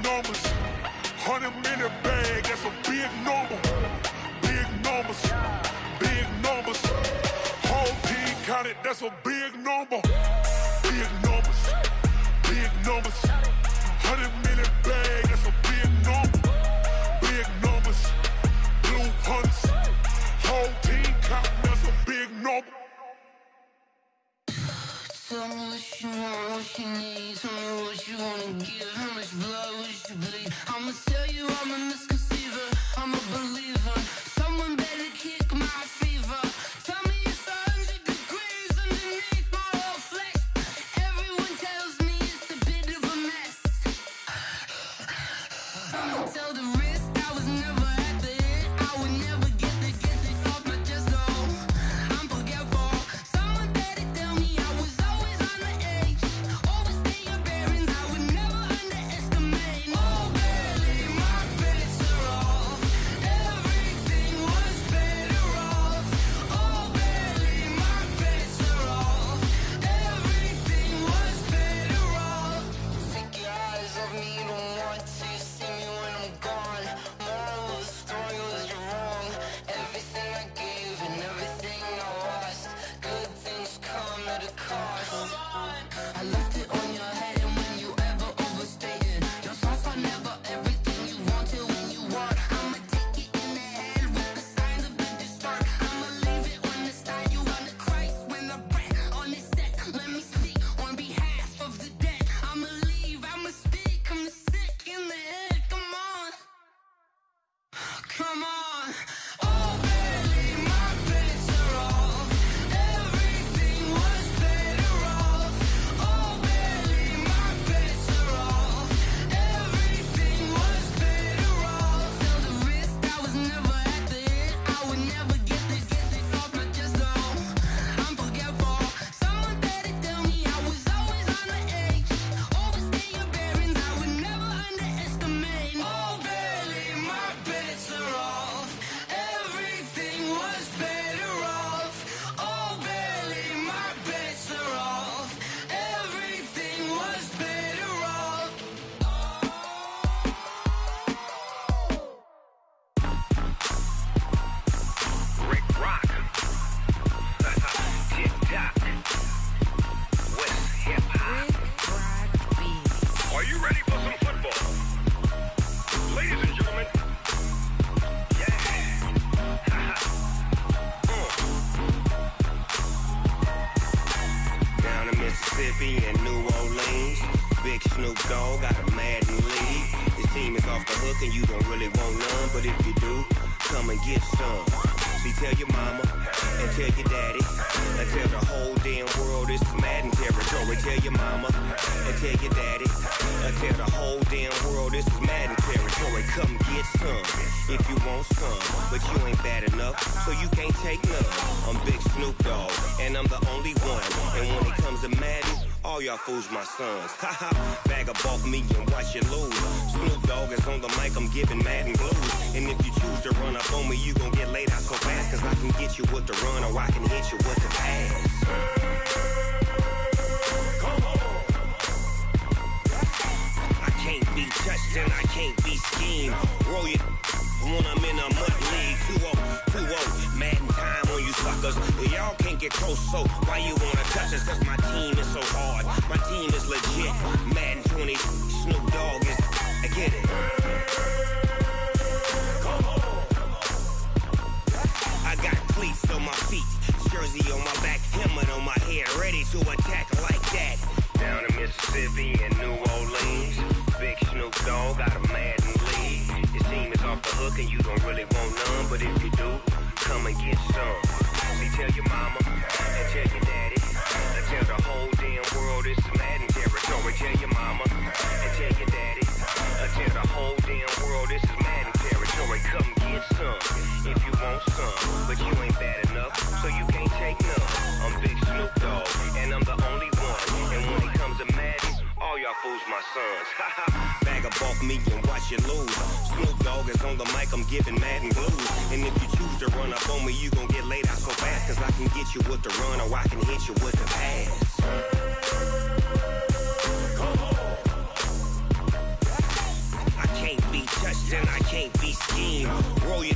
numbers. 100-minute bag, that's a big number. Big numbers, big numbers. Whole team counted, that's a big number. Big numbers, big numbers. 100-minute bag, that's a big number. Big numbers, blue hunts. Whole team counting, that's a big number. Tell me what you want, what you need. Tell me what you wanna give. How much blood would you bleed? I'ma tell you I'm a misconceiver. I'm a believer. Someone better kick my fever. Tell me it's 100 degrees underneath my whole flesh. Everyone tells me it's a bit of a mess. I'ma tell the risk I was never at the end. I would never get this off my chest though. I'm forgetful. Someone better tell me I was always on the edge. Overstay your bearings, I would never underestimate. Oh, barely my bets are off. Everything was better off. Oh, barely my bets are off. Everything was better off. Take your eyes off me, don't want to see me when I'm gone. Moral of the story was you're wrong. Everything I gave and everything I lost. Good things come at a cost. I left it on your head, and when you ever overstay it, your thoughts are never everything you wanted when you want. I'ma take it in the head with the signs of the distort. I'ma leave it on the side. You on the Christ when the breath on this set. Let me speak on behalf of the dead. I'ma leave, I'ma speak. I'm the sick in the head. Come on, come on. Oh, barely my bets are off. Everything was better off. Oh, barely my bets are off. Everything was better off. Tell the risk I was never at the end. I would never get this off my chest though. I'm forgetful. Someone better tell me I was always on the edge. Overstay your bearings, I would never underestimate. Oh, barely my bets are off. Everything was better off. Oh, barely my bets are off. Everything was better off. Rick Rock. TikTok. West Hip Hop. Are you ready for some football? Ladies and gentlemen. Yeah. Down in Mississippi and New Orleans, Big Snoop Dogg got a Madden league. His team is off the hook and you don't really want none, but if you do, come and get some. See, tell your mama and tell your daddy and tell the whole damn world this is Madden territory. Tell your mama and tell your daddy and tell the whole damn world this is Madden territory. Come get some if you want some, but you ain't bad enough, so you can't take none. I'm Big Snoop Dogg and I'm the only one. And when it comes to Madden, all y'all fools my sons. Haha, bag up off me and watch you lose. Snoop Dogg is on the mic, I'm giving Madden blues. And if you choose to run up on me, you gon' get laid out so fast. Cause I can get you with the run or I can hit you with the pass. Come on. I can't be touched and I can't be schemed. Roll your when I'm in a mud league. 2-0, Madden time on you suckers. Y'all can't get close, so why you wanna touch us? Cause my team is so hard, my team is legit. Madden 20, Snoop Dogg is, I get it. Come on. I got cleats on my feet, jersey on my back, helmet on my head, ready to attack like that. Down in Mississippi and New Orleans, Big Snoop Dogg got a Madden league. His team is off the hook and you don't really want none, but if you do, come and get some. See, tell your mama and tell your daddy and tell the whole damn world this is Madden territory. Tell your mama and tell your daddy and tell the whole damn world this is Madden territory. Come get some if you want some, but you ain't bad enough, so you can't take none. I'm Big Snoop Dogg and I'm the only one. And when it comes to Madden, all y'all fools my sons. Bag up off me and watch you lose. Snoop Dogg is on the mic, I'm giving Madden blues. And if you choose to run up on me, you gon' get laid out so fast. Cause I can get you with the run or I can hit you with the pass. Come on. and I can't be schemed. Roll your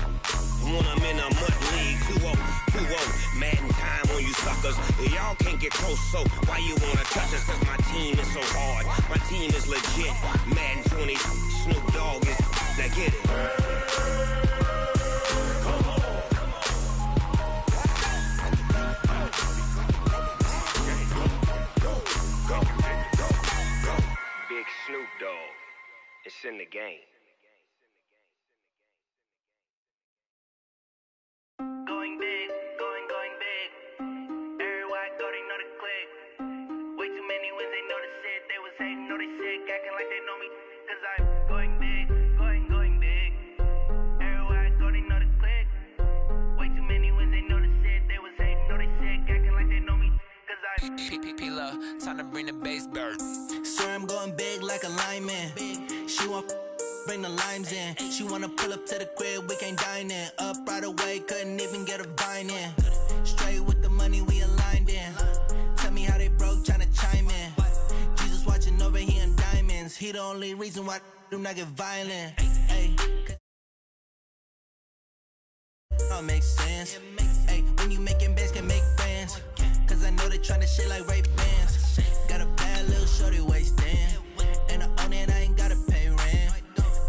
when I'm in a mud league. 2-0, 2-0, Madden time on you suckers. Y'all can't get close, so why you wanna touch us? Cause my team is so hard, my team is legit. Madden 20, Snoop Dogg is, now get it. Big Snoop Dogg, it's in the game. Going big, going big. Everywhere I go, they know the click. Way too many wins, they know the shit. They was hating, know they sick, acting like they know me. Cause I'm going big, going big. Everywhere I go, they know the click. Way too many wins, they know the shit. They was hating, know they sick, acting like they know me. Cause I'm P-P-P-Love, time to bring the bass bird. Swear I'm going big like a lineman. She want bring the limes in. She wanna pull up to the crib, we can't dine in. Up right away, couldn't even get a vine in. Straight with the money we aligned in. Tell me how they broke, tryna chime in. Jesus watching over here in diamonds. He the only reason why do not get violent. Hey, don't make sense. Hey, when you making bands, can make friends. Cause I know they tryna shit like Ray Bans. Got a bad little shorty wasting. And I own it, I ain't gotta pay rent.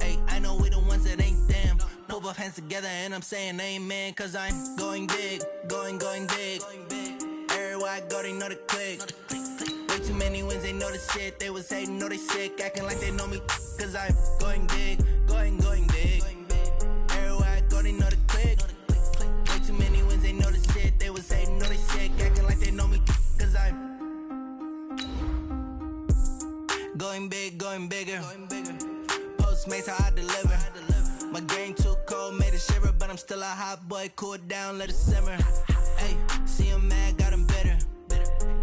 Hey, I know we the ones that ain't them. Pull both hands together and I'm saying amen. Cause I'm going big, going big. Everywhere I go, they know the click. Way too many wins, they know the shit. They was hating, know they sick, acting like they know me. Cause I'm going big, going big. Everywhere I go, they know the click. Way too many wins, they know the shit. They was hating, know they sick, acting like they know me. Cause I'm going big, going bigger. Postmates how I deliver. My game too cold, made it shiver, but I'm still a hot boy. Cool it down, let it simmer. Hey, see him mad, got him bitter.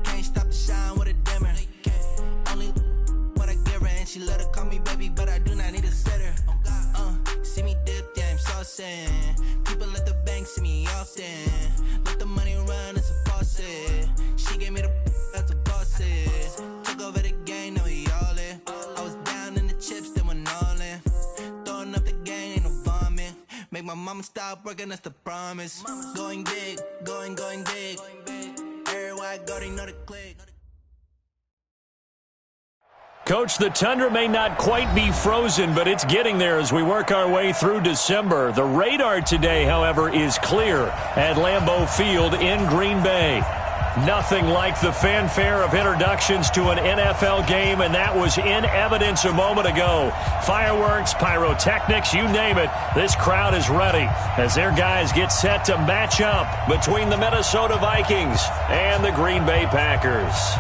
Can't stop the shine with a dimmer. Only what I give her, and she let her call me baby, but I do not need a sitter. See me dip, yeah, I'm saucing. People at the bank see me often. Let the money run, it's a faucet. She gave me the that's a boss it. Took over the game, now we all in. I was down in the chips, then went all in. Throwing up the game, ain't no vomit. Make my mama stop working, that's the promise. Going big, going big. Everywhere I go, they know the click. Coach, the tundra may not quite be frozen, but it's getting there as we work our way through December. The radar today, however, is clear at Lambeau Field in Green Bay. Nothing like the fanfare of introductions to an NFL game, and that was in evidence a moment ago. Fireworks, pyrotechnics, you name it, this crowd is ready as their guys get set to match up between the Minnesota Vikings and the Green Bay Packers.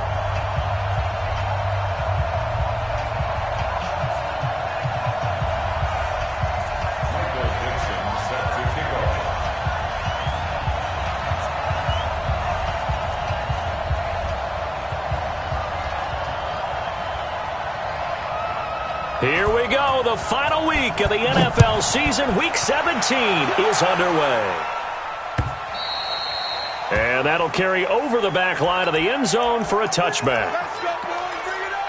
Here we go. The final week of the NFL season. Week 17 is underway. And that'll carry over the back line of the end zone for a touchback. Let's go, boys. Bring it up.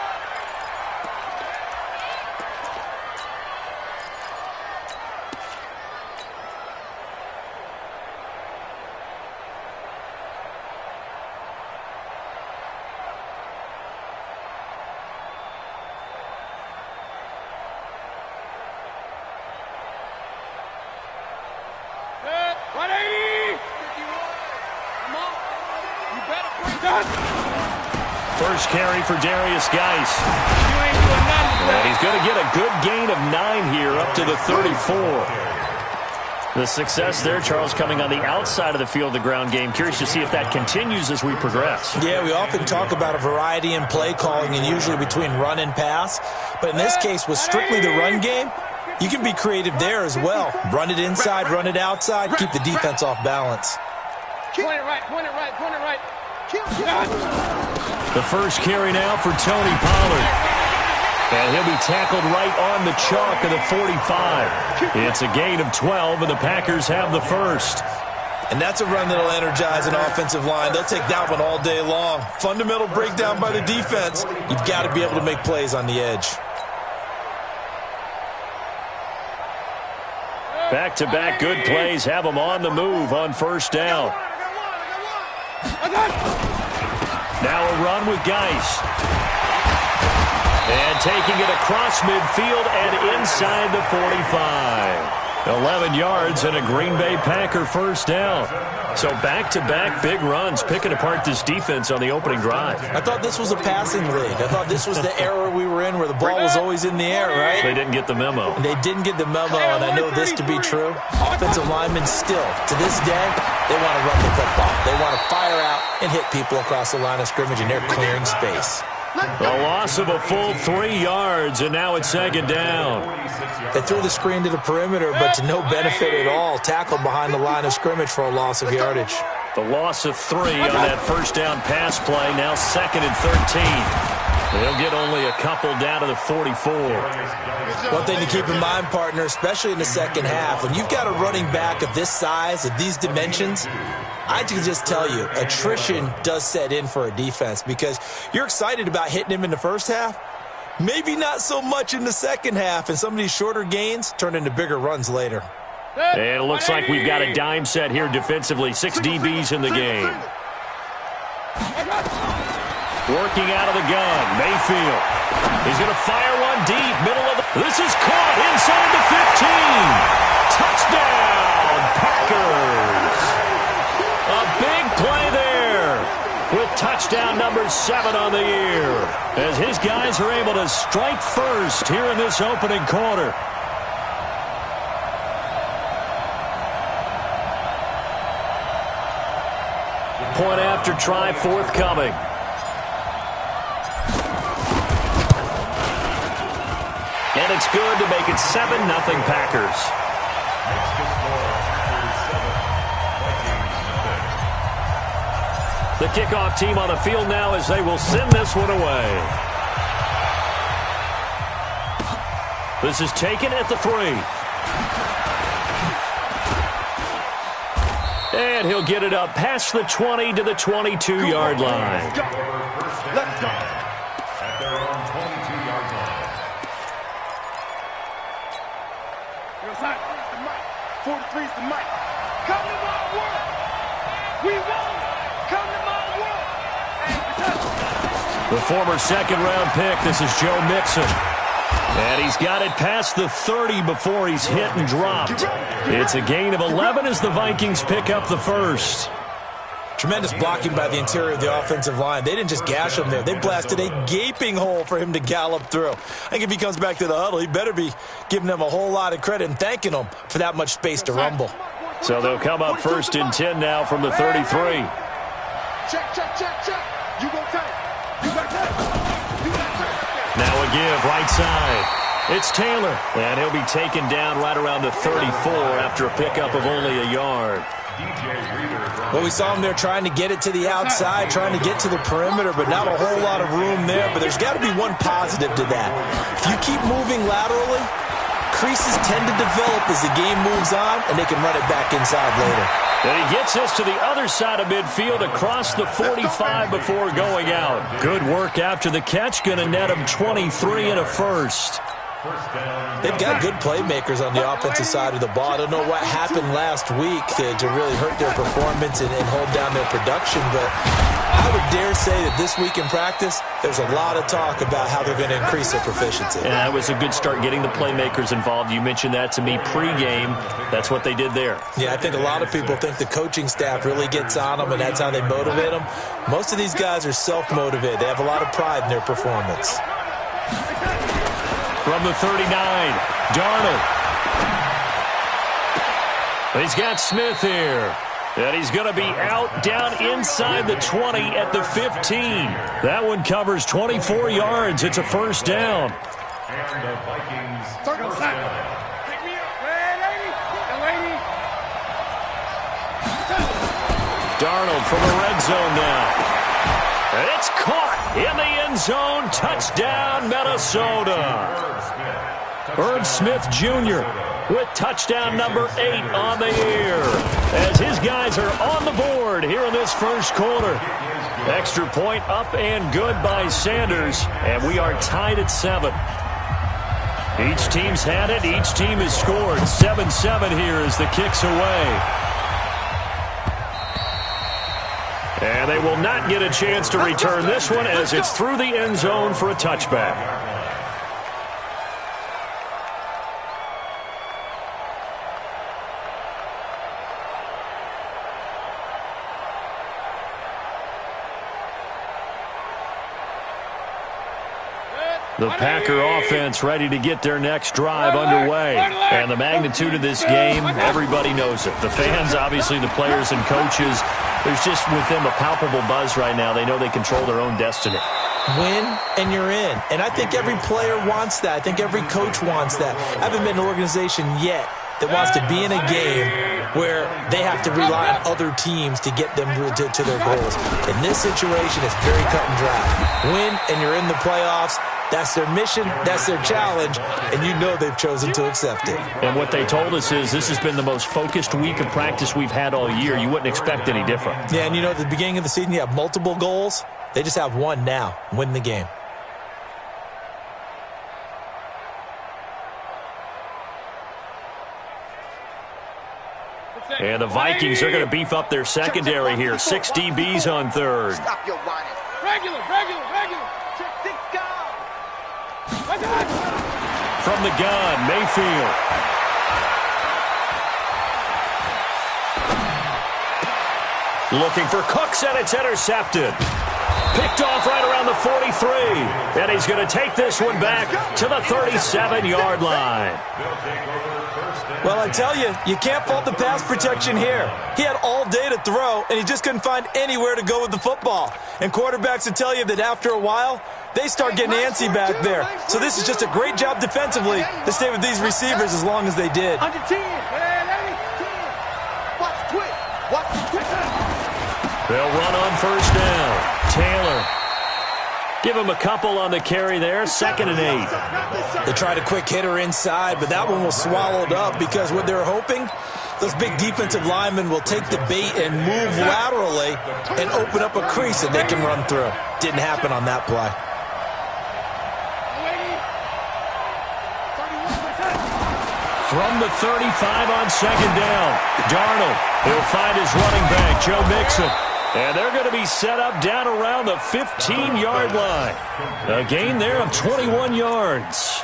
First carry for Darius Geis. And he's going to get a good gain of 9 here up to the 34. The success there, Charles, coming on the outside of the field, the ground game. Curious to see if that continues as we progress. Yeah, we often talk about a variety in play calling and usually between run and pass. But in this case, with strictly the run game, you can be creative there as well. Run it inside, run it outside, keep the defense off balance. Point it right, point it right, point it right. The first carry now for Tony Pollard. And he'll be tackled right on the chalk of the 45. It's a gain of 12, and the Packers have the first. And that's a run that'll energize an offensive line. They'll take that one all day long. Fundamental breakdown by the defense. You've got to be able to make plays on the edge. Back-to-back good plays have them on the move on first down. Now a run with Geis. And taking it across midfield and inside the 45. 11 yards and a Green Bay Packer first down. So back-to-back big runs, picking apart this defense on the opening drive. I thought this was a passing league. I thought this was the era we were in where the ball was always in the air, right? They didn't get the memo. They didn't get the memo, and I know this to be true. Offensive linemen still, to this day, they want to run the football. They want to fire out and hit people across the line of scrimmage, and they're clearing space. A loss of a full 3 yards, and now it's second down. They threw the screen to the perimeter, but to no benefit at all. Tackled behind the line of scrimmage for a loss of yardage. The loss of 3 on that first down pass play, now second and 13. They'll get only a couple down to the 44. One thing to keep in mind, partner, especially in the second half, when you've got a running back of this size, of these dimensions, I can just tell you, attrition does set in for a defense because you're excited about hitting him in the first half. Maybe not so much in the second half, and some of these shorter gains turn into bigger runs later. And it looks like we've got a dime set here defensively. 6 DBs in the game. Working out of the gun, Mayfield. He's going to fire one deep, middle of the... This is caught inside the 15. Touchdown, Packers. A big play there with touchdown number 7 on the year as his guys are able to strike first here in this opening quarter. Point after try forthcoming. And it's good to make it 7-0 Packers. The kickoff team on the field now as they will send this one away. This is taken at the 3. And he'll get it up past the 20 to the 22-yard line. Let's go. At their own 22-yard line. 43's the mic. Come to my world. We won. Come to my world. The former second-round pick, this is Joe Mixon. And he's got it past the 30 before he's hit and dropped. It's a gain of 11 as the Vikings pick up the first. Tremendous blocking by the interior of the offensive line. They didn't just gash him there. They blasted a gaping hole for him to gallop through. I think if he comes back to the huddle, he better be giving them a whole lot of credit and thanking them for that much space to rumble. So they'll come up first and 10 now from the 33. Check. You go tight. You got tight. Now a give right side. It's Taylor, and he'll be taken down right around the 34 after a pickup of only a yard. Well, we saw him there trying to get it to the outside, trying to get to the perimeter, but not a whole lot of room there. But there's got to be one positive to that. If you keep moving laterally, creases tend to develop as the game moves on, and they can run it back inside later. And he gets us to the other side of midfield across the 45 before going out. Good work after the catch, going to net him 23 and a first. They've got good playmakers on the offensive side of the ball. I don't know what happened last week to really hurt their performance and hold down their production, but I would dare say that this week in practice, there's a lot of talk about how they're going to increase their proficiency. Yeah, it was a good start getting the playmakers involved. You mentioned that to me pregame. That's what they did there. Yeah, I think a lot of people think the coaching staff really gets on them, and that's how they motivate them. Most of these guys are self-motivated. They have a lot of pride in their performance. From the 39, Darnold. He's got Smith here. And he's going to be out down inside the 20 at the 15. That one covers 24 yards. It's a first down. And the Vikings. Circle side. Pick me up. Hey, lady. Darnold from the red zone now. And it's caught in the end zone. Touchdown, Minnesota. Herb Smith Jr. with touchdown number 8 on the year as his guys are on the board here in this first quarter. Extra point up and good by Sanders, and we are tied at 7. Each team's had it. Each team has scored. 7-7 here as the kick's away. And they will not get a chance to return this one as it's through the end zone for a touchback. The Packer offense ready to get their next drive underway. And the magnitude of this game, everybody knows it. The fans, obviously the players and coaches, there's just with them a palpable buzz right now. They know they control their own destiny. Win and you're in. And I think every player wants that. I think every coach wants that. I haven't been in an organization yet that wants to be in a game where they have to rely on other teams to get them to their goals. In this situation, it's very cut and dry. Win and you're in the playoffs. That's their mission, that's their challenge, and you know they've chosen to accept it. And what they told us is this has been the most focused week of practice we've had all year. You wouldn't expect any different. Yeah, and you know, at the beginning of the season, you have multiple goals. They just have one now, win the game. And the Vikings are going to beef up their secondary here. 6 DBs on third. Stop your whining. Regular. Check 6 guys. From the gun, Mayfield. Looking for Cooks, and it's intercepted. Picked off right around the 43. And he's going to take this one back to the 37-yard line. Well, I tell you, you can't fault the pass protection here. He had all day to throw, and he just couldn't find anywhere to go with the football. And quarterbacks will tell you that after a while, they start getting antsy back there. So this is just a great job defensively to stay with these receivers as long as they did. Under 10. Watch quick. They'll run on first down. Taylor. Give him a couple on the carry there. 2nd and 8. They tried a quick hitter inside, but that one was swallowed up because what they're hoping, those big defensive linemen will take the bait and move laterally and open up a crease that they can run through. Didn't happen on that play. From the 35 on 2nd down. Darnold. He'll find his running back, Joe Mixon. And they're going to be set up down around the 15-yard line. A gain there of 21 yards.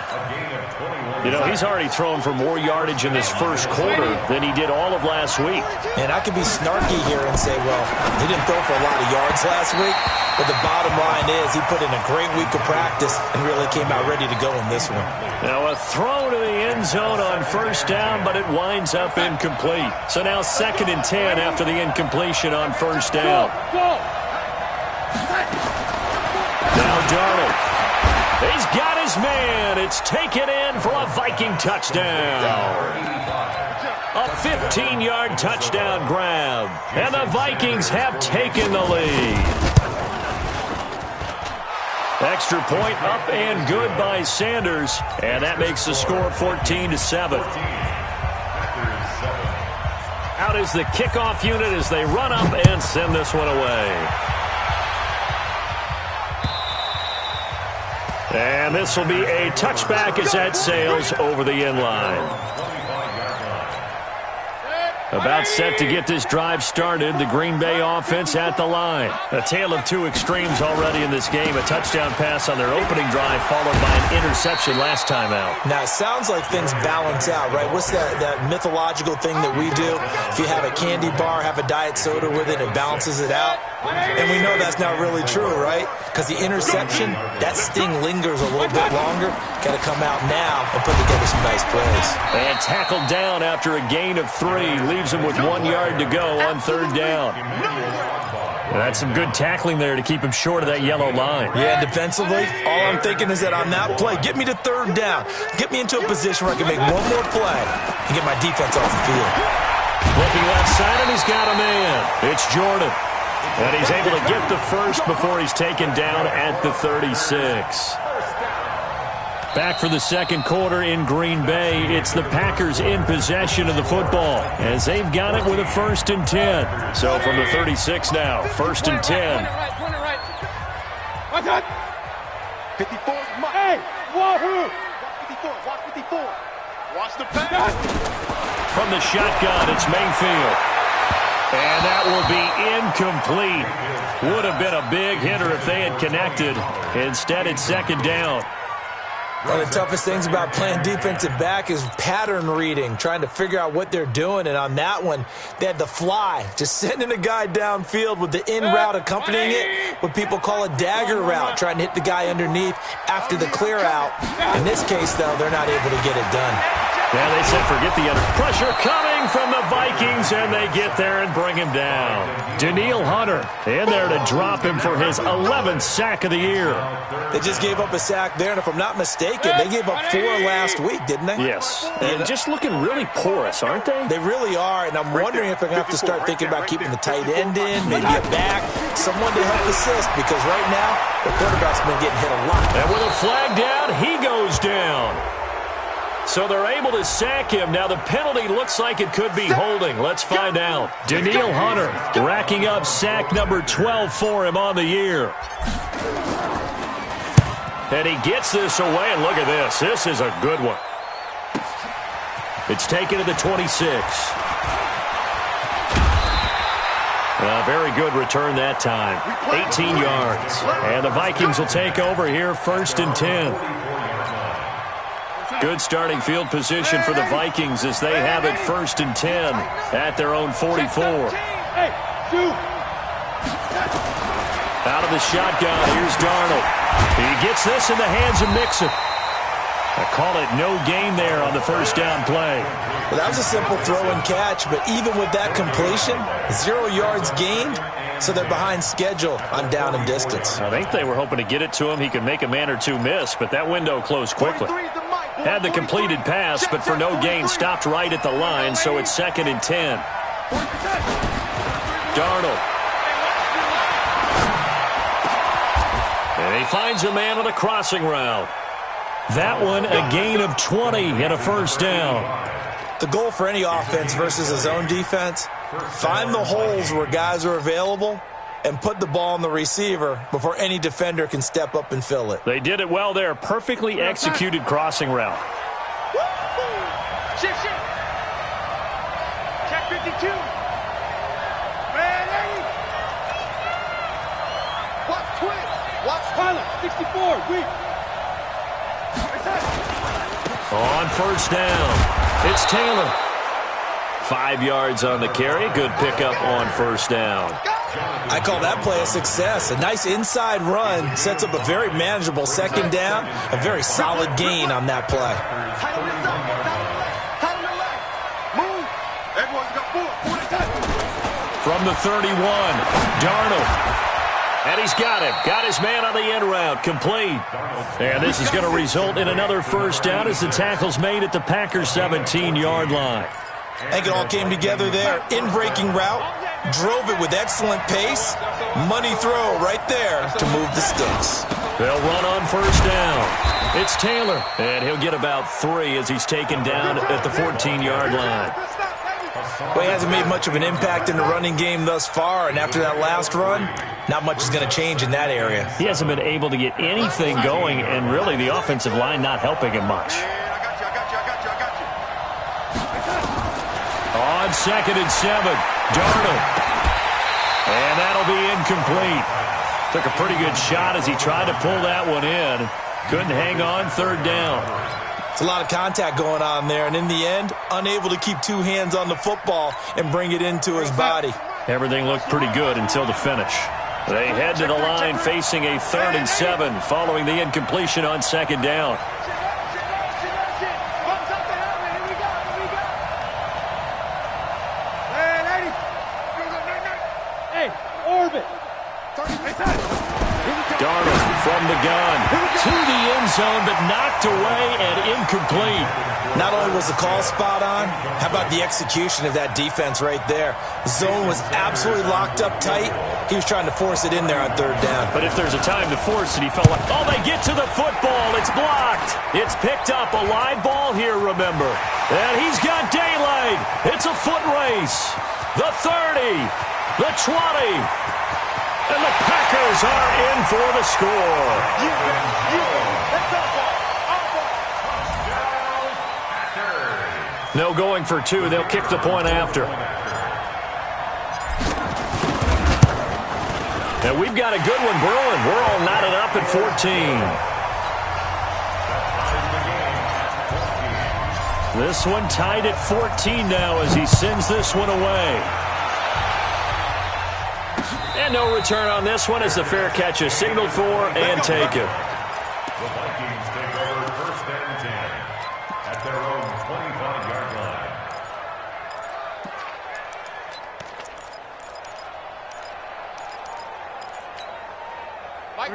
You know, he's already thrown for more yardage in this first quarter than he did all of last week. And I could be snarky here and say, well, he didn't throw for a lot of yards last week. But the bottom line is he put in a great week of practice and really came out ready to go in this one. Now a throw to the end zone on first down, but it winds up incomplete. So now 2nd and 10 after the incompletion on first down. Now Darnold. He's got his man. It's taken in for a Viking touchdown. A 15-yard touchdown grab. And the Vikings have taken the lead. Extra point up and good by Sanders. And that makes the score 14-7. Out is the kickoff unit as they run up and send this one away. And this will be a touchback as that sails over the end line. About set to get this drive started, the Green Bay offense at the line. A tale of two extremes already in this game. A touchdown pass on their opening drive followed by an interception last time out. Now, it sounds like things balance out, right? What's that mythological thing that we do? If you have a candy bar, have a diet soda with it, it balances it out. And we know that's not really true, right? Because the interception, that sting lingers a little bit longer. Got to come out now and put together some nice plays. And tackled down after a gain of 3. Leaves him with 1 yard to go on third down. That's some good tackling there to keep him short of that yellow line. Yeah, defensively, all I'm thinking is that on that play, get me to third down. Get me into a position where I can make one more play and get my defense off the field. Looking left side, and he's got a man. It's Jordan. And he's able to get the first before he's taken down at the 36. Back for the second quarter in Green Bay. It's the Packers in possession of the football as they've got it with a 1st and 10. So from the 36 now, 1st and 10. 54. Hey, wahoo! 54. Watch 4. Watch the pass. From the shotgun, it's Mayfield. And that will be incomplete. Would have been a big hitter if they had connected. Instead, it's second down. One of the toughest things about playing defensive back is pattern reading, trying to figure out what they're doing. And on that one, they had the fly, just sending a guy downfield with the in route accompanying it, what people call a dagger route, trying to hit the guy underneath after the clear out. In this case, though, they're not able to get it done. Yeah, they said forget the other. Pressure coming from the Vikings, and they get there and bring him down. Danielle Hunter in there to drop him for his 11th sack of the year. They just gave up a sack there, and if I'm not mistaken, they gave up 4 last week, didn't they? Yes, and just looking really porous, aren't they? They really are, and I'm wondering if they're going to have to start thinking about keeping the tight end in, maybe a back, someone to help assist, because right now, the quarterback's been getting hit a lot. And with a flag down, he goes down. So they're able to sack him. Now the penalty looks like it could be holding. Let's find out. Danielle Hunter racking up sack number 12 for him on the year. And he gets this away, and look at this. This is a good one. It's taken to the 26. A very good return that time. 18 yards. And the Vikings will take over here, 1st and 10. Good starting field position for the Vikings as they have it 1st and 10 at their own 44. Out of the shotgun, here's Darnold. He gets this in the hands of Mixon. I call it no gain there on the first down play. Well, that was a simple throw and catch, but even with that completion, 0 yards gained, so they're behind schedule on down and distance. I think they were hoping to get it to him. He could make a man or two miss, but that window closed quickly. Had the completed pass, but for no gain, stopped right at the line, so it's 2nd and 10. Darnold. And he finds a man on a crossing route. That one, a gain of 20 and a first down. The goal for any offense versus a zone defense, find the holes where guys are available and put the ball on the receiver before any defender can step up and fill it. They did it well there. Perfectly executed crossing route. Shift. Check 52. Man, 80. Watch twist. Watch Tyler. 64. Weak. On first down, it's Taylor. 5 yards on the carry. Good pickup on first down. I call that play a success. A nice inside run sets up a very manageable second down. A very solid gain on that play. Move. Everyone's got 4. From the 31, Darnold. And he's got him. Got his man on the end route. Complete. And this is going to result in another first down as the tackle's made at the Packers' 17-yard line. I think it all came together there. In-breaking route. Drove it with excellent pace. Money throw right there to move the sticks. They'll run on first down. It's Taylor. And he'll get about 3 as he's taken down at the 14-yard line. Well, he hasn't made much of an impact in the running game thus far, and after that last run, not much is going to change in that area. He hasn't been able to get anything going, and really the offensive line not helping him much. On 2nd and 7, Darnold. And that'll be incomplete. Took a pretty good shot as he tried to pull that one in. Couldn't hang on, 3rd down. It's a lot of contact going on there, and in the end, unable to keep 2 hands on the football and bring it into his body. Everything looked pretty good until the finish. They head to the line facing a 3rd and 7 following the incompletion on 2nd down. Darnold from the gun to the end zone, but knocked away and incomplete. Not only was the call spot on, how about the execution of that defense right there? Zone was absolutely locked up tight. He was trying to force it in there on 3rd down. But if there's a time to force it, he felt like, oh, they get to the football. It's blocked. It's picked up. A live ball here, remember. And he's got daylight. It's a foot race. The 30, the 20. And the Packers are in for the score. No going for two. They'll kick the point after. And we've got a good one brewing. We're all knotted up at 14. This one tied at 14 now as he sends this one away. And no return on this one as the fair catch is signaled for and taken. The Vikings take over first and 10 at their own 25-yard line.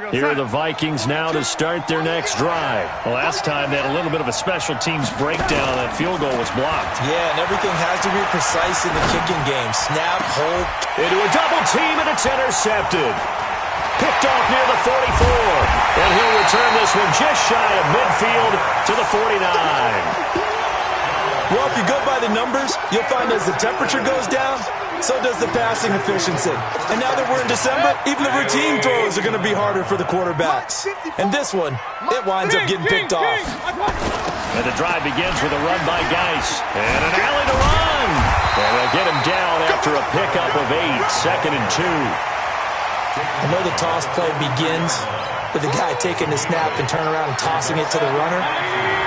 Here are the Vikings now to start their next drive. Last time they had a little bit of a special teams breakdown. That field goal was blocked. Yeah, and everything has to be precise in the kicking game. Snap, hold. Into a double team, and it's intercepted. Picked off near the 44. And he'll return this one just shy of midfield to the 49. Well, if you go by the numbers, you'll find as the temperature goes down, so does the passing efficiency. And now that we're in December, even the routine throws are going to be harder for the quarterbacks. And this one, it winds up getting picked off. And the drive begins with a run by Geis. And an alley to run. And they'll get him down after a pickup of 8, 2nd and 2. I know the toss play begins with the guy taking the snap and turn around and tossing it to the runner.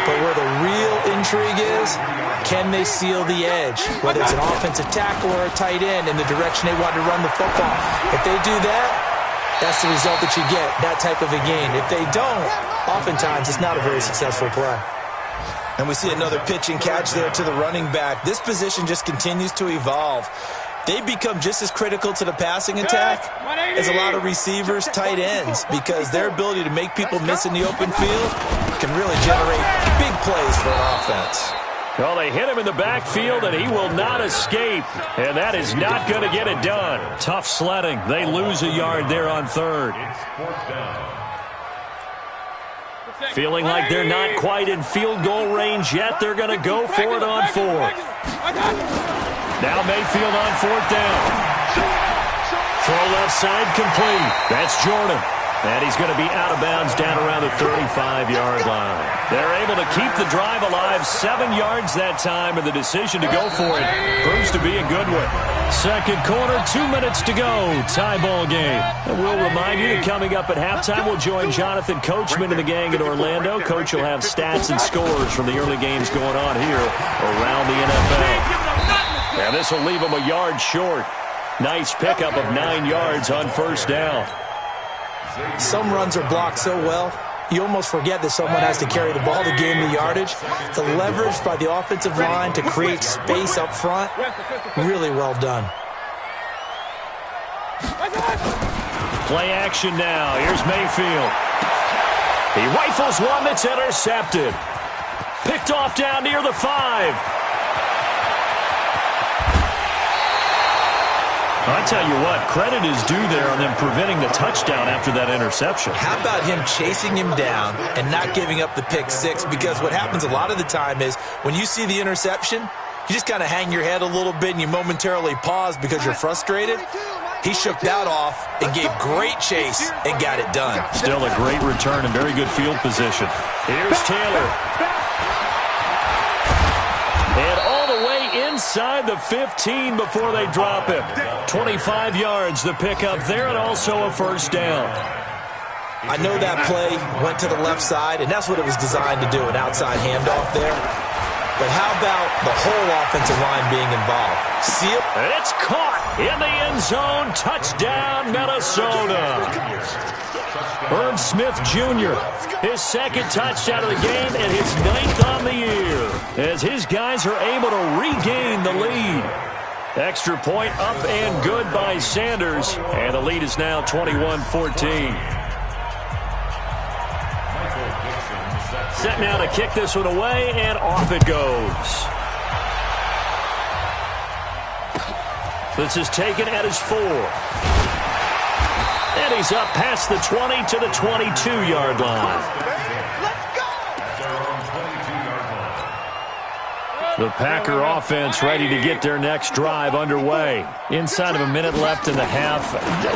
But where the real intrigue is, can they seal the edge? Whether it's an offensive tackle or a tight end in the direction they want to run the football. If they do that, that's the result that you get, that type of a gain. If they don't, oftentimes it's not a very successful play. And we see another pitch and catch there to the running back. This position just continues to evolve. They become just as critical to the passing attack as a lot of receivers, tight ends, because their ability to make people miss in the open field can really generate big plays for an offense. Well, they hit him in the backfield, and he will not escape. And that is not going to get it done. Tough sledding. They lose a yard there on third. Feeling like they're not quite in field goal range yet. They're going to go for it on fourth. Now Mayfield on fourth down. Throw left side complete. That's Jordan. And he's going to be out of bounds down around the 35-yard line. They're able to keep the drive alive 7 yards that time, and the decision to go for it proves to be a good one. Second quarter, 2 minutes to go. Tie ball game. And we'll remind you that coming up at halftime, we'll join Jonathan Coachman and the gang in Orlando. Coach will have stats and scores from the early games going on here around the NFL. And this will leave him a yard short. Nice pickup of 9 yards on first down. Some runs are blocked so well, you almost forget that someone has to carry the ball to gain the yardage. The leverage by the offensive line to create space up front, really well done. Play action now. Here's Mayfield. He rifles one that's intercepted. Picked off down near the 5. I tell you what, credit is due there on them preventing the touchdown after that interception. How about him chasing him down and not giving up the pick six? Because what happens a lot of the time is when you see the interception, you just kind of hang your head a little bit and you momentarily pause because you're frustrated. He shook that off and gave great chase and got it done. Still a great return and very good field position. Here's Taylor. And all the way inside the 15 before they drop him. 25 yards, the pickup there, and also a first down. I know that play went to the left side, and that's what it was designed to do, an outside handoff there. But how about the whole offensive line being involved? See it? It's caught in the end zone. Touchdown, Minnesota. Herb Smith Jr., his second touchdown of the game and his 9th on the year, as his guys are able to regain the lead. Extra point up and good by Sanders, and the lead is now 21-14. Set now to kick this one away, and off it goes. This is taken at his 4. And he's up past the 20 to the 22-yard line. The Packer offense ready to get their next drive underway. Inside of a minute left in the half.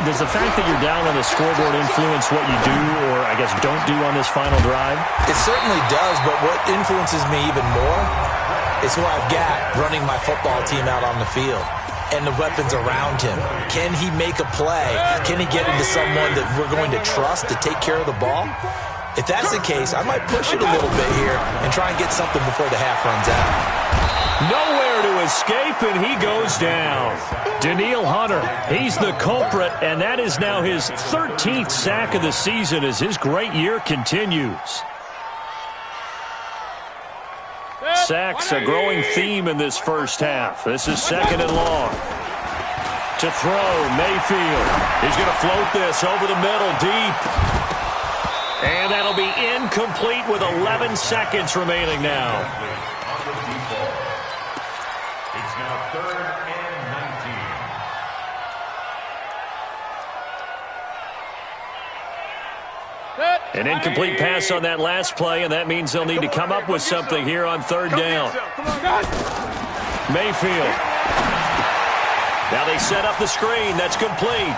Does the fact that you're down on the scoreboard influence what you do, or I guess don't do on this final drive? It certainly does, but what influences me even more is who I've got running my football team out on the field and the weapons around him. Can he make a play? Can he get into someone that we're going to trust to take care of the ball? If that's the case, I might push it a little bit here and try and get something before the half runs out. Nowhere to escape, and he goes down. Danielle Hunter, he's the culprit, and that is now his 13th sack of the season as his great year continues. Sacks, a growing theme in this first half. This is 2nd and long. To throw, Mayfield. He's going to float this over the middle, deep. And that'll be incomplete with 11 seconds remaining now. It's now 3rd and 19. An incomplete pass on that last play, and that means they'll need to come up with something here on 3rd down. Mayfield. Now they set up the screen. That's complete.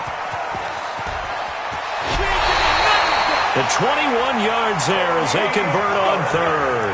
The 21 yards there as they convert on 3rd.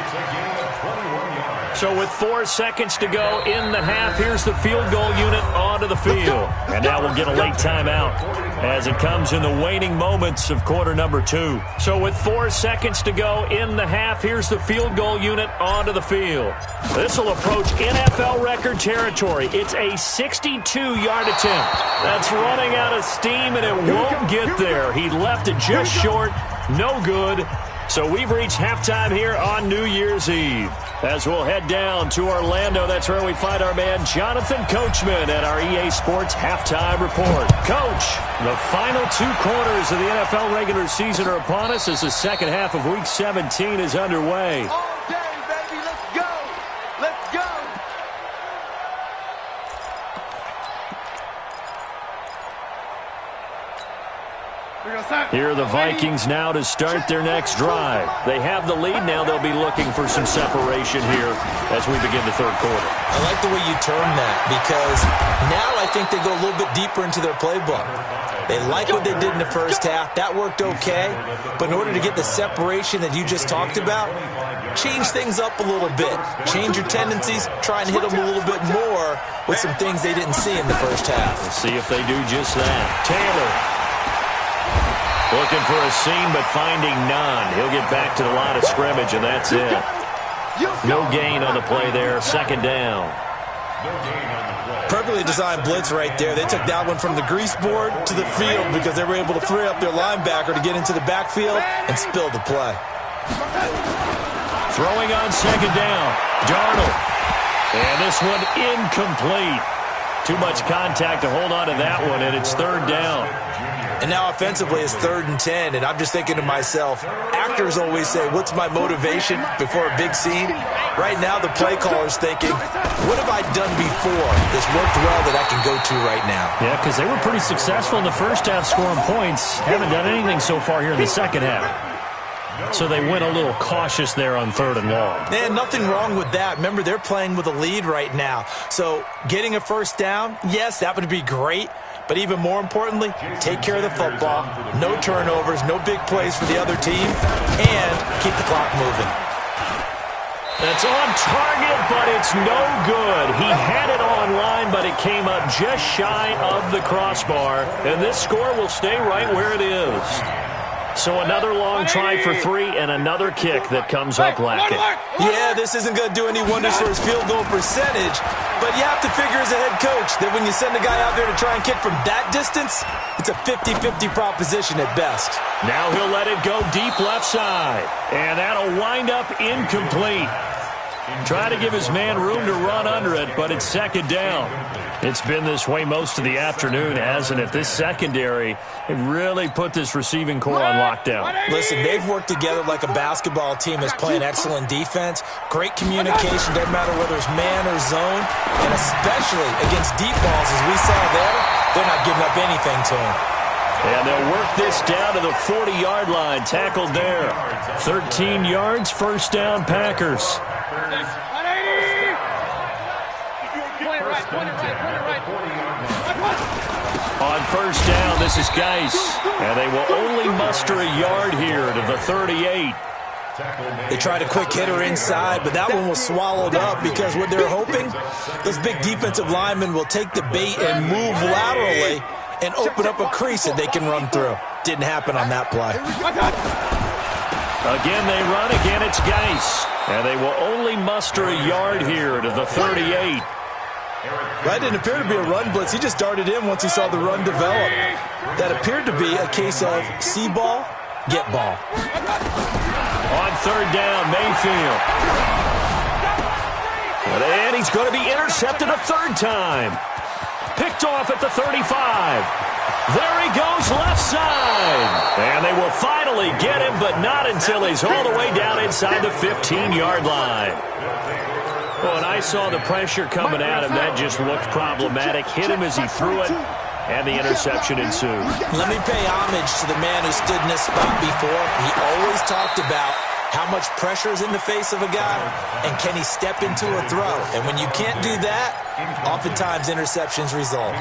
It's a gain of 21 yards. So with 4 seconds to go in the half, here's the field goal unit onto the field. And now we'll get a late timeout as it comes in the waning moments of quarter number 2. So with 4 seconds to go in the half, here's the field goal unit onto the field. This will approach NFL record territory. It's a 62-yard attempt. That's running out of steam, and it won't get there. He left it just short. No good. So we've reached halftime here on New Year's Eve. As we'll head down to Orlando, that's where we find our man Jonathan Coachman at our EA Sports Halftime Report. Coach, the final 2 quarters of the NFL regular season are upon us as the second half of Week 17 is underway. All day, baby. Let's go. Let's go. Here are the Vikings now to start their next drive. They have the lead now. They'll be looking for some separation here as we begin the 3rd quarter. I like the way you term that because now I think they go a little bit deeper into their playbook. They like what they did in the first half. That worked okay. But in order to get the separation that you just talked about, change things up a little bit. Change your tendencies. Try and hit them a little bit more with some things they didn't see in the first half. We'll see if they do just that. Taylor. Looking for a seam, but finding none. He'll get back to the line of scrimmage, and that's it. No gain on the play there. 2nd down. Perfectly designed blitz right there. They took that one from the grease board to the field because they were able to free up their linebacker to get into the backfield and spill the play. Throwing on 2nd down. Darnold. And this one incomplete. Too much contact to hold on to that one, and it's 3rd down. And now offensively it's 3rd and 10, and I'm just thinking to myself, actors always say, what's my motivation before a big scene? Right now the play caller's thinking, what have I done before that's worked well that I can go to right now? Yeah, because they were pretty successful in the first half scoring points. Haven't done anything so far here in the second half. So they went a little cautious there on 3rd and long. Man, nothing wrong with that. Remember, they're playing with a lead right now. So getting a first down, yes, that would be great. But even more importantly, take care of the football. No turnovers, no big plays for the other team, and keep the clock moving. That's on target, but it's no good. He had it on line, but it came up just shy of the crossbar. And this score will stay right where it is. So another long try for 3 and another kick that comes up lacking. Yeah, this isn't going to do any wonders for his field goal percentage, but you have to figure as a head coach that when you send a guy out there to try and kick from that distance, it's a 50-50 proposition at best. Now he'll let it go deep left side, and that'll wind up incomplete. Try to give his man room to run under it, but it's 2nd down. It's been this way most of the afternoon, hasn't it? This secondary, it really put this receiving core on lockdown. Listen, they've worked together like a basketball team that's playing excellent defense. Great communication, doesn't matter whether it's man or zone. And especially against deep balls, as we saw there, they're not giving up anything to them. And they'll work this down to the 40-yard line, tackled there. 13 yards, 1st down, Packers. On 1st down, this is Geis. And they will only muster a yard here to the 38. They tried a quick hitter inside, but that one was swallowed up because what they're hoping, those big defensive linemen will take the bait and move laterally and open up a crease that they can run through. Didn't happen on that play. Again, they run. Again, it's Geis. And they will only muster a yard here to the 38. That didn't appear to be a run blitz. He just darted in once he saw the run develop. That appeared to be a case of see ball, get ball. On third down, Mayfield. And he's going to be intercepted a third time. Picked off at the 35. There he goes, left side. And they will finally get him, but not until he's all the way down inside the 15-yard line. Well, and I saw the pressure coming at him. That just looked problematic. Hit him as he threw it, and the interception ensued. Let me pay homage to the man who stood in this spot before. He always talked about how much pressure is in the face of a guy, and can he step into a throw? And when you can't do that, oftentimes interceptions result.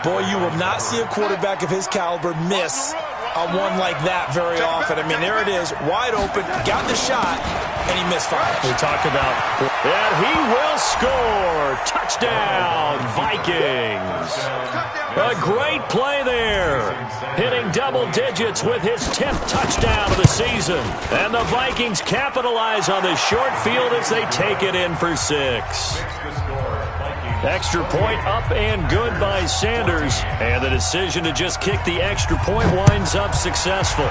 Boy, you will not see a quarterback of his caliber miss on one like that very often. I mean, there it is, wide open, got the shot, and he misfired. We talk about, and he will score. Touchdown, Vikings. A great play there. Hitting double digits with his 10th touchdown of the season. And the Vikings capitalize on the short field as they take it in for 6. Extra point up and good by Sanders. And the decision to just kick the extra point winds up successful.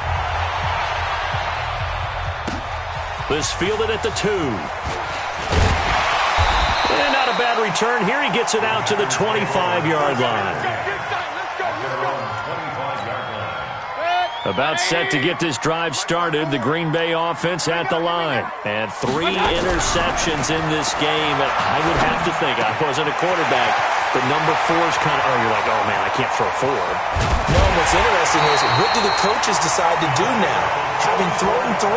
This fielded at the 2. And not a bad return here. He gets it out to the 25-yard line. About set to get this drive started. The Green Bay offense at the line. And 3 interceptions in this game. And I would have to think, I wasn't a quarterback, but number 4's kind of, you're like, oh, man, I can't throw 4. No, what's interesting is, what do the coaches decide to do now? Having thrown 3,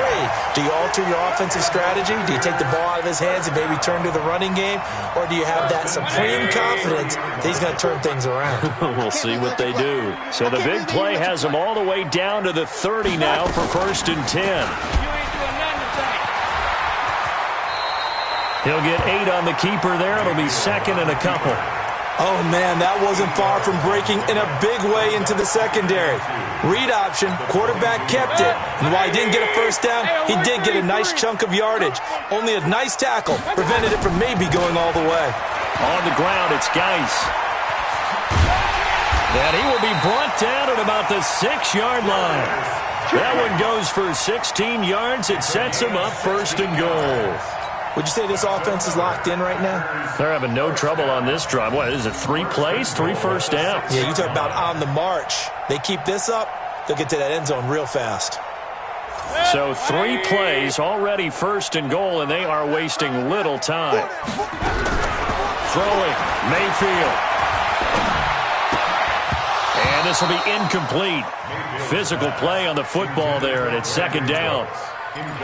do you alter your offensive strategy? Do you take the ball out of his hands and maybe turn to the running game? Or do you have that supreme confidence that he's going to turn things around? We'll see what they do. So the big play has him all the way down to the 30 now for 1st and 10. He'll get 8 on the keeper there. It'll be 2nd and a couple. Oh, man, that wasn't far from breaking in a big way into the secondary. Read option, quarterback kept it, and while he didn't get a first down, he did get a nice chunk of yardage. Only a nice tackle prevented it from maybe going all the way. On the ground, it's Geis. And he will be brought down at about the 6-yard line. That one goes for 16 yards. It sets him up 1st and goal. Would you say this offense is locked in right now? They're having no trouble on this drive. What is it, 3 plays, 3 first downs? Yeah, you talk about on the march. They keep this up, they'll get to that end zone real fast. So 3 plays, already 1st and goal, and they are wasting little time. Throwing, Mayfield. And this will be incomplete. Physical play on the football there, and it's 2nd down.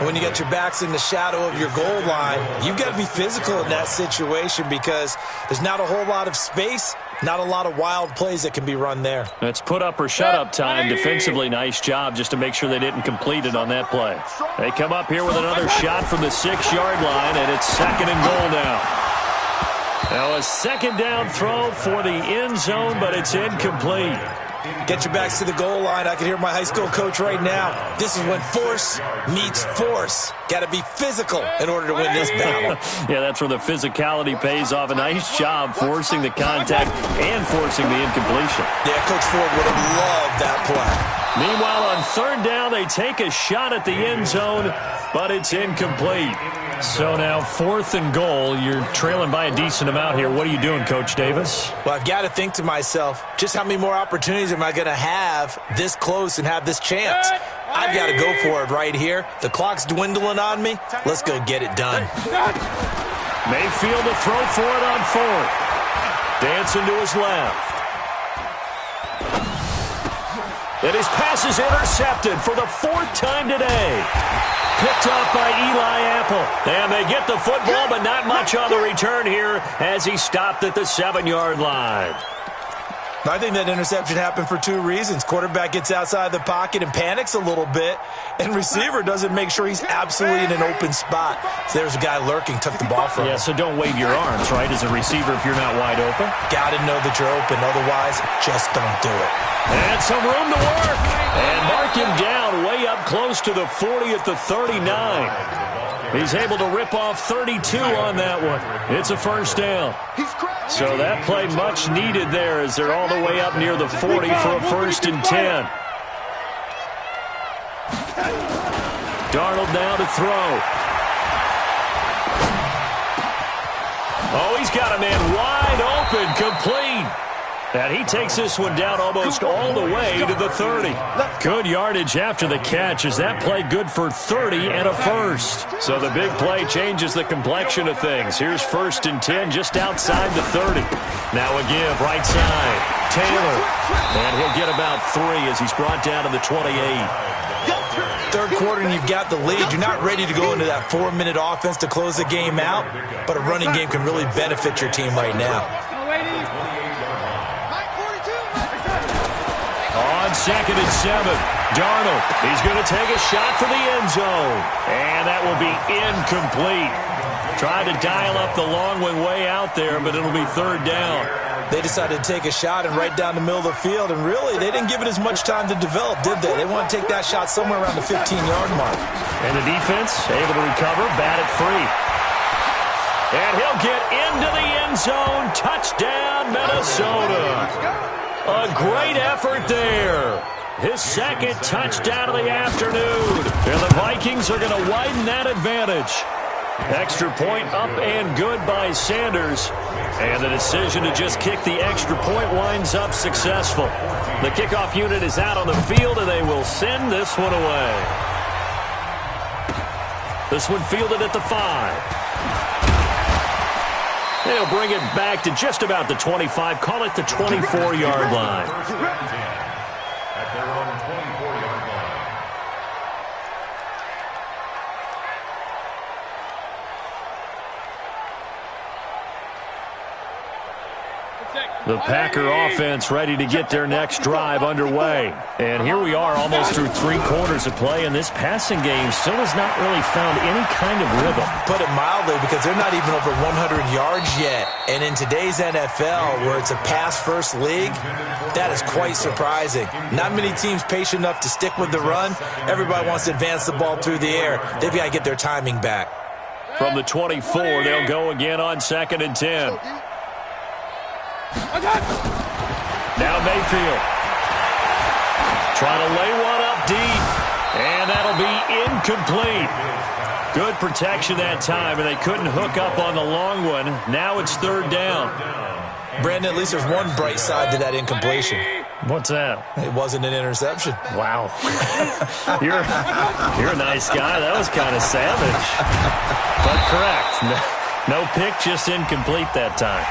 When you got your backs in the shadow of your goal line, you've got to be physical in that situation because there's not a whole lot of space, not a lot of wild plays that can be run there. That's put up or shut up time. Defensively, nice job just to make sure they didn't complete it on that play. They come up here with another shot from the 6-yard line, and it's 2nd and goal now. Now a 2nd down throw for the end zone, but it's incomplete. Get your backs to the goal line. I can hear my high school coach right now. This is when force meets force. Got to be physical in order to win this battle. Yeah, that's where the physicality pays off. A nice job forcing the contact and forcing the incompletion. Yeah, Coach Ford would have loved that play. Meanwhile, on 3rd down, they take a shot at the end zone, but it's incomplete. So now 4th and goal. You're trailing by a decent amount here. What are you doing, Coach Davis? Well, I've got to think to myself, just how many more opportunities am I going to have this close and have this chance? I've got to go for it right here. The clock's dwindling on me. Let's go get it done. Mayfield to throw for it on 4th. Dancing to his left. And his pass is intercepted for the 4th time today. Picked up by Eli Apple. And they get the football, but not much on the return here as he stopped at the 7-yard line. I think that interception happened for two reasons. Quarterback gets outside the pocket and panics a little bit, and receiver doesn't make sure he's absolutely in an open spot. So there's a guy lurking, took the ball from him. Yeah, so don't wave your arms, right, as a receiver if you're not wide open. Got to know that you're open. Otherwise, just don't do it. And some room to work. And mark him down way up close to the 40 at the 39. He's able to rip off 32 on that one. It's a first down. So that play much needed there as they're all the way up near the 40 for a 1st and 10. Darnold now to throw. Oh, he's got a man wide open, complete. And he takes this one down almost all the way to the 30. Good yardage after the catch. Is that play good for 30 and a first? So the big play changes the complexion of things. Here's 1st and 10 just outside the 30. Now a give right side. Taylor. And he'll get about 3 as he's brought down to the 28. Third quarter and you've got the lead. You're not ready to go into that 4-minute offense to close the game out, but a running game can really benefit your team right now. On 2nd and 7, Darnold. He's going to take a shot for the end zone. And that will be incomplete. Tried to dial up the long one way out there, but it'll be 3rd down. They decided to take a shot and right down the middle of the field, and really, they didn't give it as much time to develop, did they? They want to take that shot somewhere around the 15-yard mark. And the defense able to recover, bat it free. And he'll get into the end zone. Touchdown, Minnesota. A great effort there. His 2nd touchdown of the afternoon. And the Vikings are going to widen that advantage. Extra point up and good by Sanders. And the decision to just kick the extra point winds up successful. The kickoff unit is out on the field, and they will send this one away. This one fielded at the 5. They'll bring it back to just about the 25. Call it the 24-yard line. At their own 24-yard line. The Packer offense ready to get their next drive underway. And here we are almost through 3 quarters of play, and this passing game still has not really found any kind of rhythm. Put it mildly, because they're not even over 100 yards yet. And in today's NFL, where it's a pass-first league, that is quite surprising. Not many teams patient enough to stick with the run. Everybody wants to advance the ball through the air. They've got to get their timing back. From the 24, they'll go again on 2nd and 10. Now Mayfield. Trying to lay one up deep. And that'll be incomplete. Good protection that time, and they couldn't hook up on the long one. Now it's 3rd down. Brandon, at least there's one bright side to that incompletion. What's that? It wasn't an interception. Wow. You're a nice guy. That was kind of savage. But correct. No pick, just incomplete that time.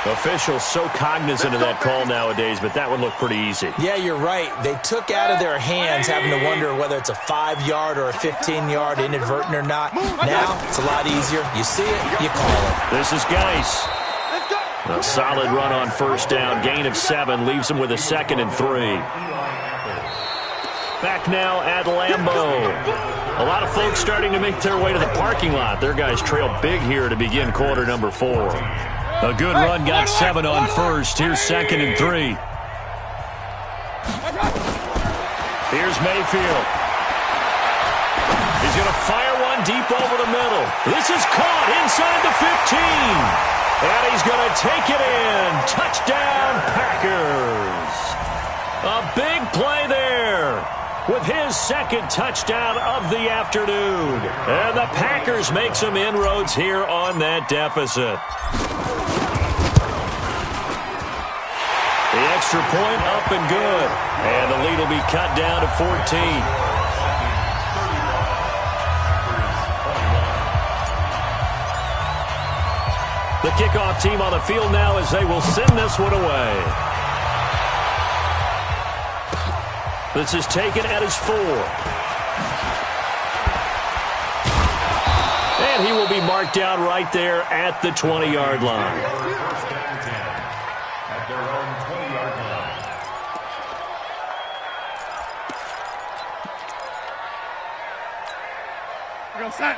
Officials so cognizant of that call nowadays, but that would look pretty easy. Yeah, you're right. They took out of their hands having to wonder whether it's a 5-yard or a 15-yard inadvertent or not. Now, it's a lot easier. You see it, you call it. This is Geis. A solid run on 1st down. Gain of 7 leaves him with a 2nd and 3. Back now at Lambeau. A lot of folks starting to make their way to the parking lot. Their guys trail big here to begin quarter number 4. A good run, got 7 on 1st. Here's 2nd and 3. Here's Mayfield. He's going to fire one deep over the middle. This is caught inside the 15. And he's going to take it in. Touchdown, Packers. A big play there with his 2nd touchdown of the afternoon. And the Packers make some inroads here on that deficit. The extra point up and good. And the lead will be cut down to 14. The kickoff team on the field now as they will send this one away. This is taken at his 4. And he will be marked down right there at the 20-yard line. At their own 20-yard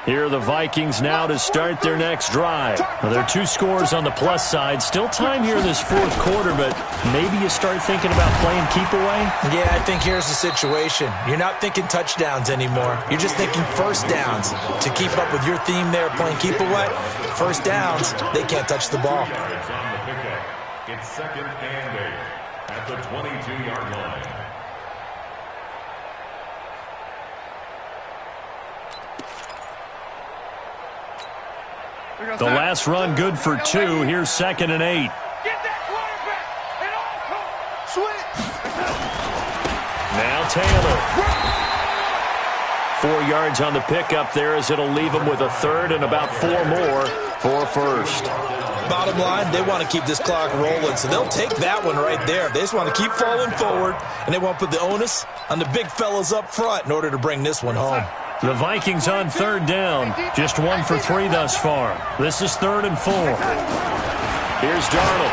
Here are the Vikings now to start their next drive. Well, there are 2 scores on the plus side. Still time here in this 4th quarter, but maybe you start thinking about playing keep away? Yeah, I think here's the situation. You're not thinking touchdowns anymore. You're just thinking first downs. To keep up with your theme there, playing keep away, first downs, they can't touch the ball. It's 2nd and 8 at the 22-yard line. The last run good for 2. Here's 2nd and 8. Get that quarterback and also switch. Now Taylor. 4 yards on the pickup there as it'll leave him with a 3rd and about 4 more for a first. Bottom line, they want to keep this clock rolling, so they'll take that one right there. They just want to keep falling forward, and they want to put the onus on the big fellas up front in order to bring this one home. The Vikings on 3rd down. Just 1 for 3 thus far. This is 3rd and 4. Here's Darnold.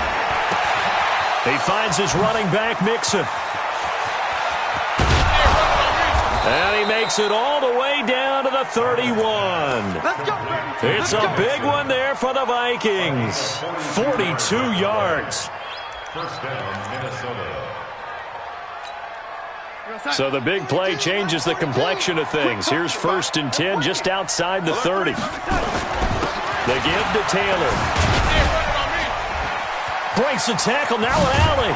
He finds his running back, Mixon. And he makes it all the way down to the 31. It's a big one there for the Vikings. 42 yards. First down, Minnesota. So the big play changes the complexion of things. Here's 1st and 10 just outside the 30. They give to Taylor. Breaks the tackle, now an alley.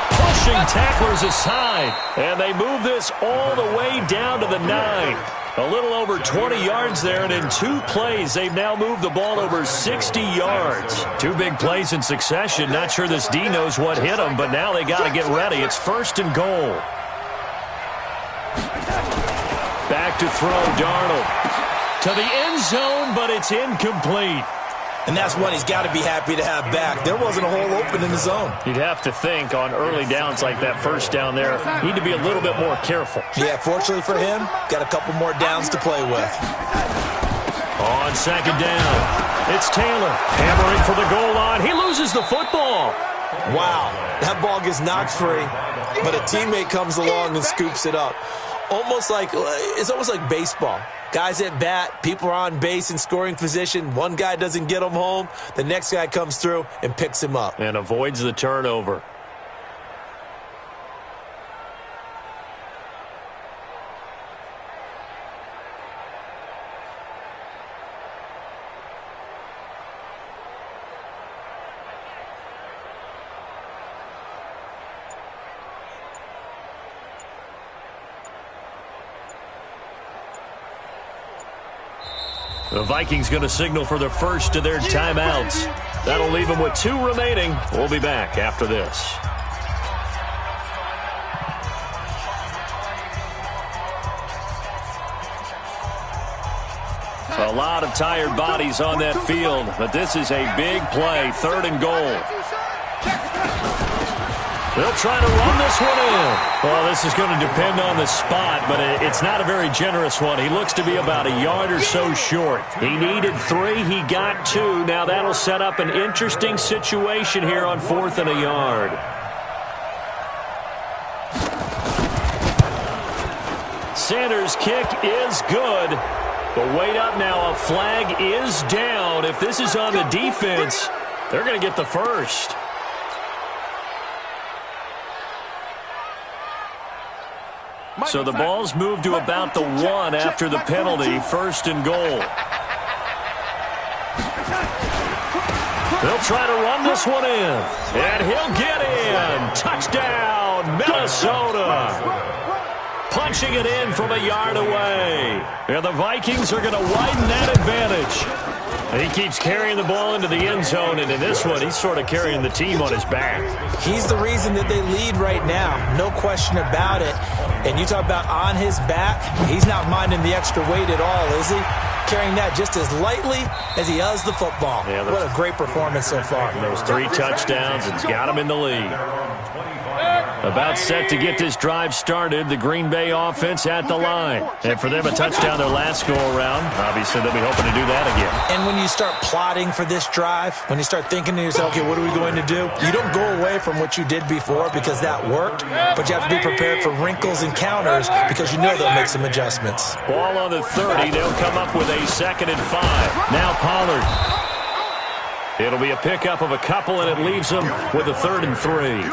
Pushing tacklers aside. And they move this all the way down to the 9. A little over 20 yards there, and in 2 plays, they've now moved the ball over 60 yards. 2 big plays in succession. Not sure this D knows what hit them, but now they got to get ready. It's 1st and goal. Back to throw, Darnold. To the end zone, but it's incomplete. And that's one he's got to be happy to have back. There wasn't a hole open in the zone. You'd have to think on early downs like that first down there, need to be a little bit more careful. Yeah, fortunately for him, got a couple more downs to play with. On 2nd down, it's Taylor hammering for the goal line. He loses the football. Wow, that ball gets knocked free, but a teammate comes along and scoops it up. It's almost like baseball. Guys at bat, people are on base in scoring position. One guy doesn't get him home. The next guy comes through and picks him up. And avoids the turnover. The Vikings going to signal for the first of their timeouts. That'll leave them with 2 remaining. We'll be back after this. A lot of tired bodies on that field, but this is a big play. 3rd and goal. They'll try to run this one in. Well, this is going to depend on the spot, but it's not a very generous one. He looks to be about a yard or so short. He needed 3. He got 2. Now that'll set up an interesting situation here on 4th and a yard. Sanders' kick is good. But wait up now. A flag is down. If this is on the defense, they're going to get the first. So the ball's moved to about the 1 after the penalty. 1st and goal. They'll try to run this one in. And he'll get in. Touchdown, Minnesota. Punching it in from a yard away. And the Vikings are going to widen that advantage. And he keeps carrying the ball into the end zone, and in this one, he's sort of carrying the team on his back. He's the reason that they lead right now, no question about it. And you talk about on his back, he's not minding the extra weight at all, is he? Carrying that just as lightly as he does the football. Yeah, what a great performance so far. Those 3 touchdowns, it's got him in the lead. About set to get this drive started. The Green Bay offense at the line. And for them, a touchdown their last go-around. Obviously, they'll be hoping to do that again. And when you start plotting for this drive, when you start thinking to yourself, okay, what are we going to do? You don't go away from what you did before because that worked, but you have to be prepared for wrinkles and counters because you know they'll make some adjustments. Ball on the 30. They'll come up with a 2nd and 5. Now Pollard. It'll be a pickup of a couple, and it leaves them with a 3rd and 3.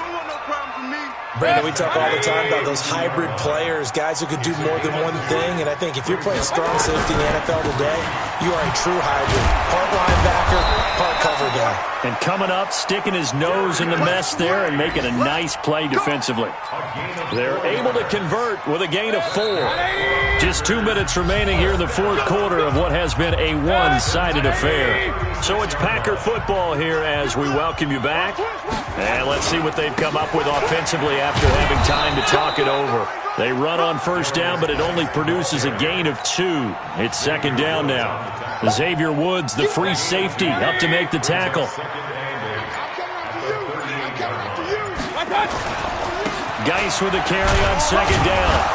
Brandon, we talk all the time about those hybrid players, guys who could do more than one thing, and I think if you're playing strong safety in the NFL today, you are a true hybrid. Part linebacker, part cover guy. And coming up, sticking his nose in the mess there and making a nice play defensively. They're able to convert with a gain of 4. Just 2 minutes remaining here in the 4th quarter of what has been a one-sided affair. So it's Packer football here as we welcome you back. And let's see what they've come up with offensively after having time to talk it over. They run on 1st down, but it only produces a gain of 2. It's 2nd down now. Xavier Woods, the free safety, up to make the tackle. Geis with a carry on 2nd down.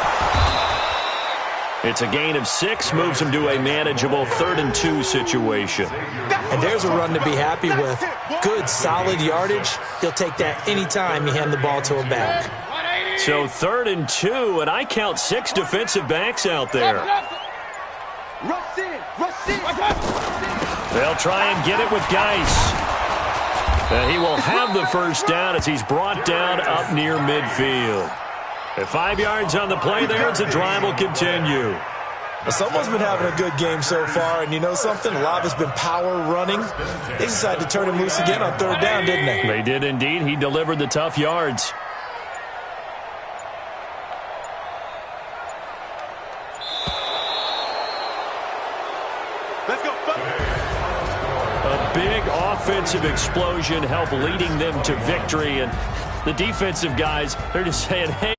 It's a gain of 6, moves him to a manageable 3rd and 2 situation. And there's a run to be happy with. Good, solid yardage. He'll take that anytime you hand the ball to a back. So 3rd and 2, and I count 6 defensive backs out there. They'll try and get it with Geis. He will have the 1st down as he's brought down up near midfield. At 5 yards on the play there, the drive will continue. Well, someone's been having a good game so far, and you know something? A lot has been power running. They decided to turn him loose again on 3rd down, didn't they? They did indeed. He delivered the tough yards. Let's go. A big offensive explosion helped leading them to victory, and the defensive guys, they're just saying, hey,